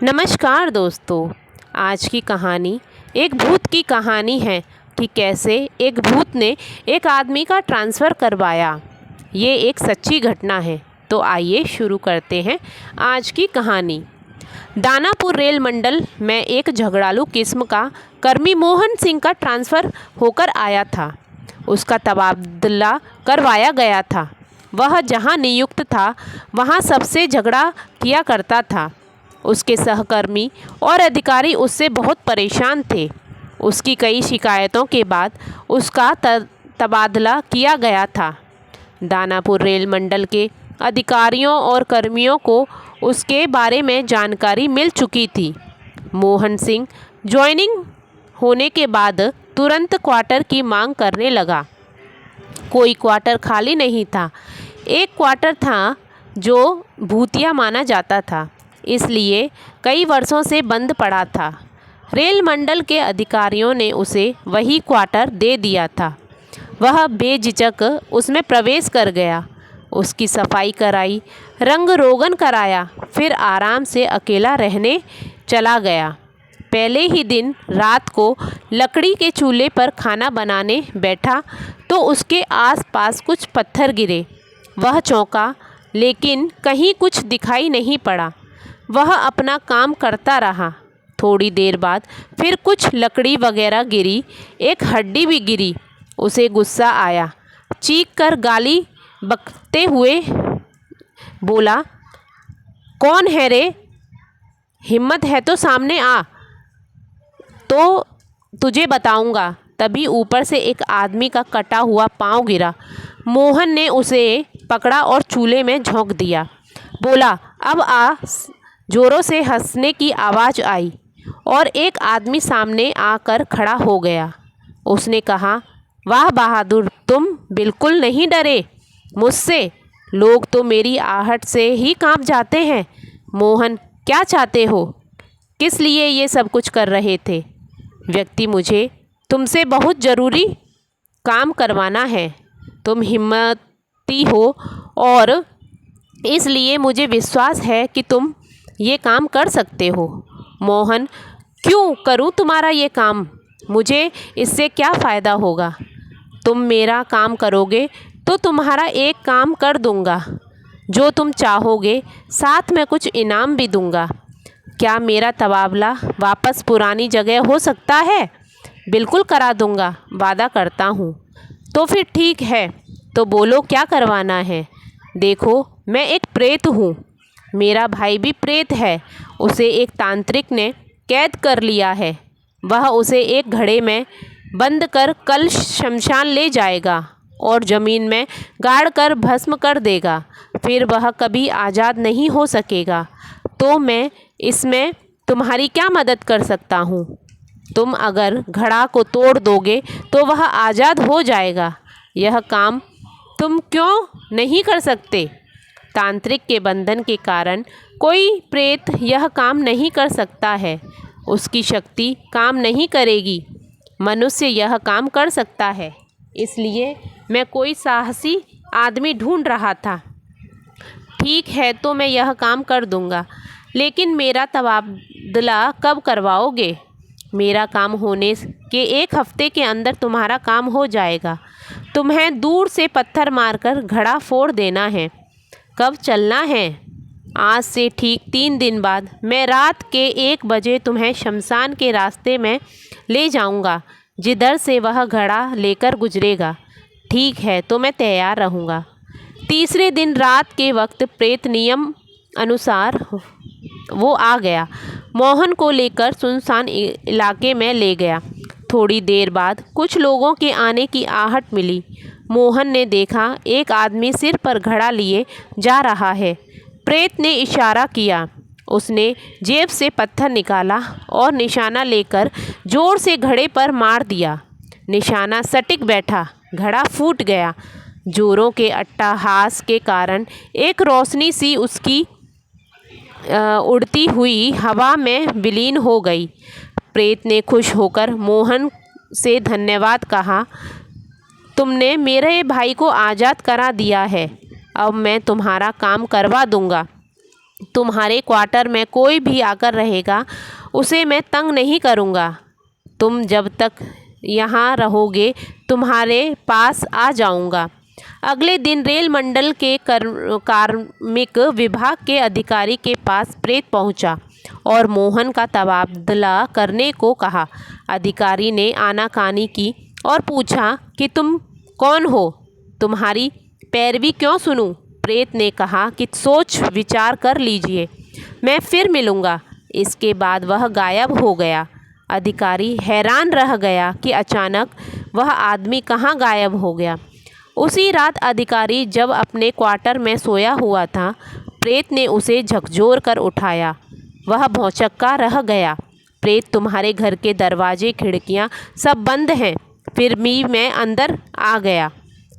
नमस्कार दोस्तों। आज की कहानी एक भूत की कहानी है कि कैसे एक भूत ने एक आदमी का ट्रांसफ़र करवाया। ये एक सच्ची घटना है। तो आइए शुरू करते हैं आज की कहानी। दानापुर रेल मंडल में एक झगड़ालू किस्म का कर्मी मोहन सिंह का ट्रांसफ़र होकर आया था। उसका तबादला करवाया गया था। वह जहाँ नियुक्त था वहाँ सबसे झगड़ा किया करता था। उसके सहकर्मी और अधिकारी उससे बहुत परेशान थे। उसकी कई शिकायतों के बाद उसका तबादला किया गया था। दानापुर रेल मंडल के अधिकारियों और कर्मियों को उसके बारे में जानकारी मिल चुकी थी। मोहन सिंह ज्वाइनिंग होने के बाद तुरंत क्वार्टर की मांग करने लगा। कोई क्वार्टर खाली नहीं था। एक क्वार्टर था जो भूतिया माना जाता था, इसलिए कई वर्षों से बंद पड़ा था। रेल मंडल के अधिकारियों ने उसे वही क्वार्टर दे दिया था। वह बेझिझक उसमें प्रवेश कर गया। उसकी सफाई कराई, रंग रोगन कराया, फिर आराम से अकेला रहने चला गया। पहले ही दिन रात को लकड़ी के चूल्हे पर खाना बनाने बैठा तो उसके आसपास कुछ पत्थर गिरे। वह चौंका, लेकिन कहीं कुछ दिखाई नहीं पड़ा। वह अपना काम करता रहा। थोड़ी देर बाद फिर कुछ लकड़ी वगैरह गिरी, एक हड्डी भी गिरी। उसे गुस्सा आया। चीख कर गाली बकते हुए बोला, कौन है रे? हिम्मत है तो सामने आ, तो तुझे बताऊंगा। तभी ऊपर से एक आदमी का कटा हुआ पाँव गिरा। मोहन ने उसे पकड़ा और चूल्हे में झोंक दिया। बोला, अब आ। जोरों से हंसने की आवाज़ आई और एक आदमी सामने आकर खड़ा हो गया। उसने कहा, वाह बहादुर, तुम बिल्कुल नहीं डरे मुझसे। लोग तो मेरी आहट से ही कांप जाते हैं। मोहन, क्या चाहते हो? किस लिए ये सब कुछ कर रहे थे? व्यक्ति, मुझे तुमसे बहुत ज़रूरी काम करवाना है। तुम हिम्मती हो और इसलिए मुझे विश्वास है कि तुम ये काम कर सकते हो। मोहन, क्यों करूं तुम्हारा ये काम? मुझे इससे क्या फ़ायदा होगा? तुम मेरा काम करोगे तो तुम्हारा एक काम कर दूंगा जो तुम चाहोगे, साथ में कुछ इनाम भी दूंगा। क्या मेरा तबादला वापस पुरानी जगह हो सकता है? बिल्कुल करा दूंगा, वादा करता हूँ। तो फिर ठीक है, तो बोलो क्या करवाना है। देखो, मैं एक प्रेत हूँ। मेरा भाई भी प्रेत है। उसे एक तांत्रिक ने कैद कर लिया है। वह उसे एक घड़े में बंद कर कल शमशान ले जाएगा और ज़मीन में गाड़ कर भस्म कर देगा। फिर वह कभी आज़ाद नहीं हो सकेगा। तो मैं इसमें तुम्हारी क्या मदद कर सकता हूँ? तुम अगर घड़ा को तोड़ दोगे तो वह आज़ाद हो जाएगा। यह काम तुम क्यों नहीं कर सकते? तांत्रिक के बंधन के कारण कोई प्रेत यह काम नहीं कर सकता है। उसकी शक्ति काम नहीं करेगी। मनुष्य यह काम कर सकता है। इसलिए मैं कोई साहसी आदमी ढूंढ रहा था। ठीक है, तो मैं यह काम कर दूंगा, लेकिन मेरा तबादला कब करवाओगे? मेरा काम होने के एक हफ्ते के अंदर तुम्हारा काम हो जाएगा। तुम्हें दूर से पत्थर मारकर घड़ा फोड़ देना है। कब चलना है? आज से ठीक 3 दिन बाद मैं रात के 1 बजे तुम्हें शमशान के रास्ते में ले जाऊंगा, जिधर से वह घड़ा लेकर गुजरेगा। ठीक है, तो मैं तैयार रहूँगा। तीसरे दिन रात के वक्त प्रेत नियम अनुसार वो आ गया। मोहन को लेकर सुनसान इलाके में ले गया। थोड़ी देर बाद कुछ लोगों के आने की आहट मिली। मोहन ने देखा, एक आदमी सिर पर घड़ा लिए जा रहा है। प्रेत ने इशारा किया। उसने जेब से पत्थर निकाला और निशाना लेकर जोर से घड़े पर मार दिया। निशाना सटीक बैठा। घड़ा फूट गया। जोरों के अट्टहास के कारण एक रोशनी सी उसकी उड़ती हुई हवा में विलीन हो गई। प्रेत ने खुश होकर मोहन से धन्यवाद कहा। तुमने मेरे भाई को आज़ाद करा दिया है। अब मैं तुम्हारा काम करवा दूंगा। तुम्हारे क्वार्टर में कोई भी आकर रहेगा उसे मैं तंग नहीं करूँगा। तुम जब तक यहाँ रहोगे तुम्हारे पास आ जाऊँगा। अगले दिन रेल मंडल के कार्मिक विभाग के अधिकारी के पास प्रेत पहुँचा और मोहन का तबादला करने को कहा। अधिकारी ने आनाकानी की और पूछा कि तुम कौन हो, तुम्हारी पैरवी क्यों सुनूं? प्रेत ने कहा कि सोच विचार कर लीजिए, मैं फिर मिलूँगा। इसके बाद वह गायब हो गया। अधिकारी हैरान रह गया कि अचानक वह आदमी कहाँ गायब हो गया। उसी रात अधिकारी जब अपने क्वार्टर में सोया हुआ था, प्रेत ने उसे झकझोर कर उठाया। वह भौंचक्का रह गया। प्रेत, तुम्हारे घर के दरवाजे खिड़कियां सब बंद हैं, फिर भी मैं अंदर आ गया।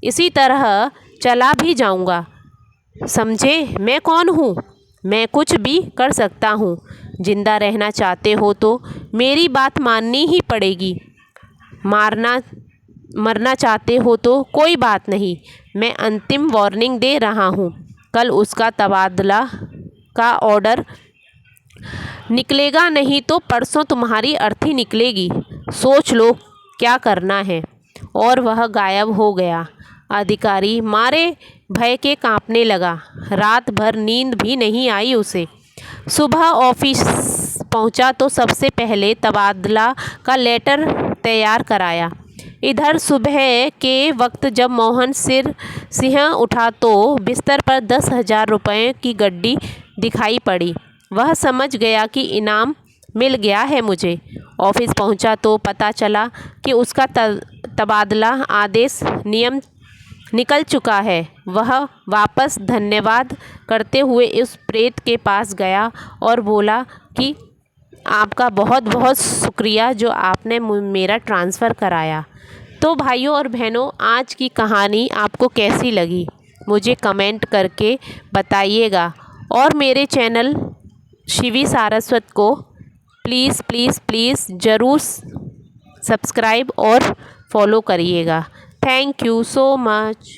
इसी तरह चला भी जाऊंगा। समझे मैं कौन हूँ? मैं कुछ भी कर सकता हूँ। जिंदा रहना चाहते हो तो मेरी बात माननी ही पड़ेगी। मरना चाहते हो तो कोई बात नहीं। मैं अंतिम वार्निंग दे रहा हूँ। कल उसका तबादला का ऑर्डर निकलेगा, नहीं तो परसों तुम्हारी अर्थी निकलेगी। सोच लो क्या करना है। और वह गायब हो गया। अधिकारी मारे भय के कांपने लगा। रात भर नींद भी नहीं आई उसे। सुबह ऑफिस पहुंचा तो सबसे पहले तबादला का लेटर तैयार कराया। इधर सुबह के वक्त जब मोहन सिंह उठा तो बिस्तर पर 10,000 रुपये की गड्डी दिखाई पड़ी। वह समझ गया कि इनाम मिल गया है मुझे। ऑफिस पहुंचा तो पता चला कि उसका तबादला आदेश नियम निकल चुका है। वह वापस धन्यवाद करते हुए उस प्रेत के पास गया और बोला कि आपका बहुत बहुत शुक्रिया जो आपने मेरा ट्रांसफ़र कराया। तो भाइयों और बहनों, आज की कहानी आपको कैसी लगी मुझे कमेंट करके बताइएगा। और मेरे चैनल शिवी सारस्वत को प्लीज़ प्लीज़ प्लीज़ ज़रूर सब्सक्राइब और फॉलो करिएगा। Thank you so much.